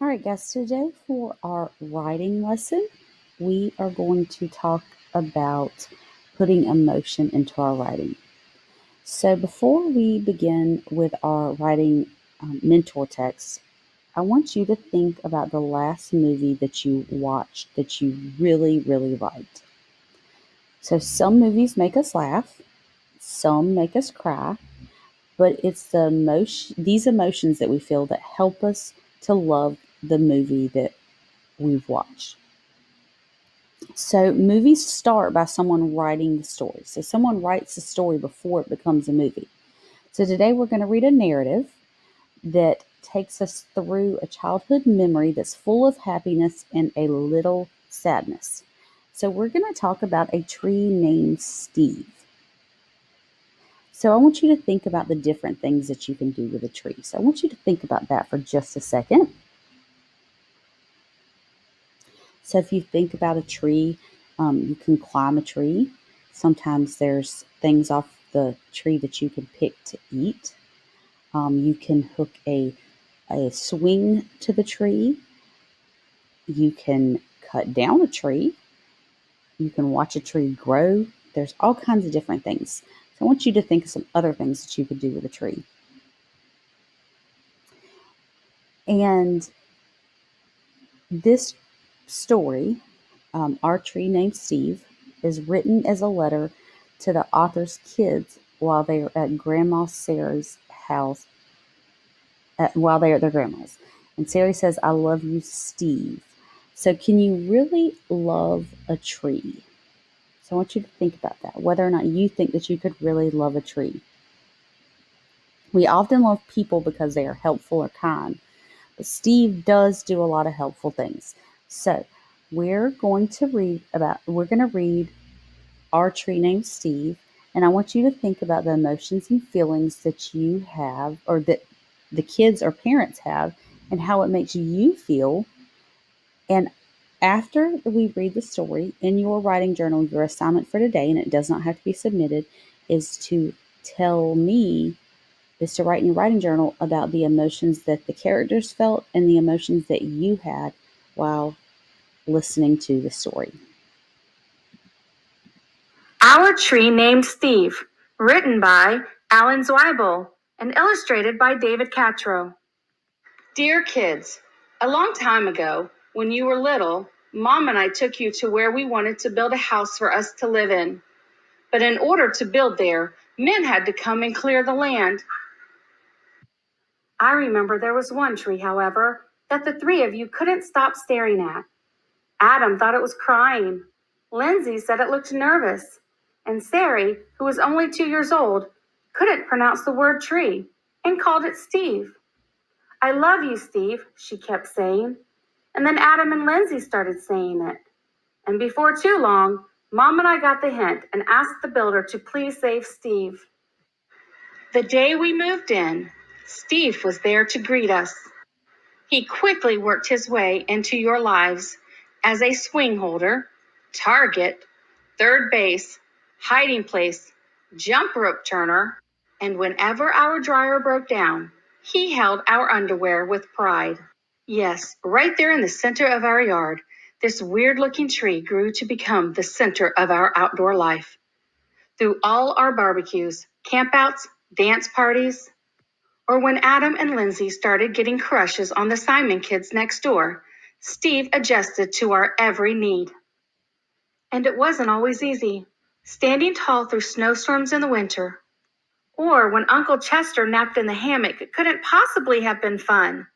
All right, guys, today for our writing lesson, we are going to talk about putting emotion into our writing. So, before we begin with our writing mentor text, I want you to think about the last movie that you watched that you really, really liked. So, some movies make us laugh, some make us cry, but it's these emotions that we feel that help us to love the movie that we've watched. So movies start by someone writing the story. So someone writes the story before it becomes a movie. So today we're going to read a narrative that takes us through a childhood memory that's full of happiness and a little sadness. So we're going to talk about a tree named Steve. So I want you to think about the different things that you can do with a tree. So I want you to think about that for just a second. So if you think about a tree, you can climb a tree. Sometimes there's things off the tree that you can pick to eat. You can hook a swing to the tree. You can cut down a tree. You can watch a tree grow. There's all kinds of different things. So I want you to think of some other things that you could do with a tree. And this story, Our Tree Named Steve, is written as a letter to the author's kids while they are at Grandma Sarah's house, while they're at their grandma's. And Sarah says, I love you, Steve. So, can you really love a tree? So, I want you to think about that, whether or not you think that you could really love a tree. We often love people because they are helpful or kind, but Steve does do a lot of helpful things. So, we're going to read Our Tree Named Steve, and I want you to think about the emotions and feelings that you have, or that the kids or parents have, and how it makes you feel. And after we read the story in your writing journal, your assignment for today, and it does not have to be submitted, is to tell me, is to write in your writing journal about the emotions that the characters felt and the emotions that you had while listening to the story. Our Tree Named Steve, written by Alan Zweibel and illustrated by David Catro. Dear kids, a long time ago, when you were little, Mom and I took you to where we wanted to build a house for us to live in. But in order to build there, men had to come and clear the land. I remember there was one tree, however, that the three of you couldn't stop staring at. Adam thought it was crying. Lindsay said it looked nervous. And Sari, who was only 2 years old, couldn't pronounce the word tree and called it Steve. I love you, Steve, she kept saying. And then Adam and Lindsay started saying it. And before too long, Mom and I got the hint and asked the builder to please save Steve. The day we moved in, Steve was there to greet us. He quickly worked his way into your lives as a swing holder, target, third base, hiding place, jump rope turner, and whenever our dryer broke down, he held our underwear with pride. Yes, right there in the center of our yard, this weird-looking tree grew to become the center of our outdoor life. Through all our barbecues, campouts, dance parties, or when Adam and Lindsay started getting crushes on the Simon kids next door, Steve adjusted to our every need. And it wasn't always easy, standing tall through snowstorms in the winter. Or when Uncle Chester napped in the hammock, it couldn't possibly have been fun.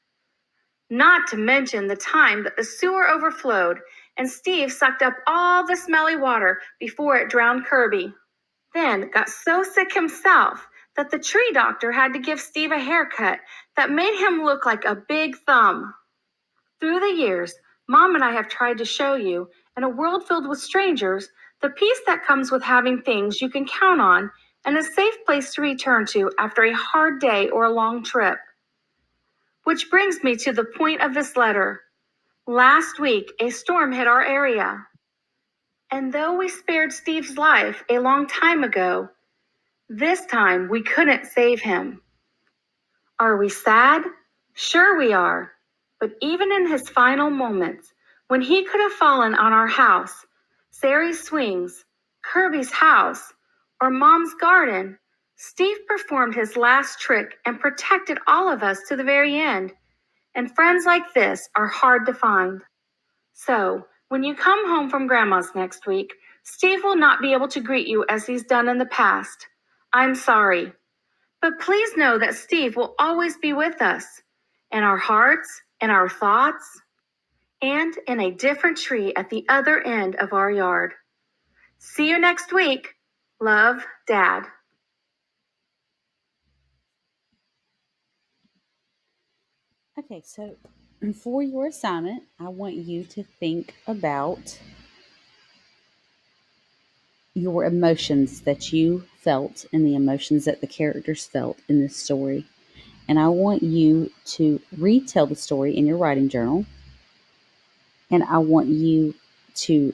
Not to mention the time that the sewer overflowed and Steve sucked up all the smelly water before it drowned Kirby. Then got so sick himself that the tree doctor had to give Steve a haircut that made him look like a big thumb. Through the years, Mom and I have tried to show you, in a world filled with strangers, the peace that comes with having things you can count on and a safe place to return to after a hard day or a long trip. Which brings me to the point of this letter. Last week, a storm hit our area. And though we spared Steve's life a long time ago, this time we couldn't save him. Are we sad? Sure we are. But even in his final moments, when he could have fallen on our house, Sary's swings, Kirby's house, or Mom's garden, Steve performed his last trick and protected all of us to the very end. And friends like this are hard to find. So, when you come home from Grandma's next week, Steve will not be able to greet you as he's done in the past. I'm sorry. But please know that Steve will always be with us, in our hearts, in our thoughts, and in a different tree at the other end of our yard. See you next week. Love, Dad. Okay, so for your assignment, I want you to think about your emotions that you felt and the emotions that the characters felt in this story. And I want you to retell the story in your writing journal. And I want you to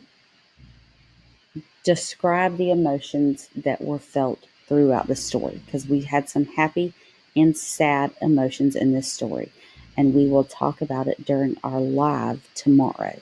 describe the emotions that were felt throughout the story, because we had some happy and sad emotions in this story. And we will talk about it during our live tomorrow.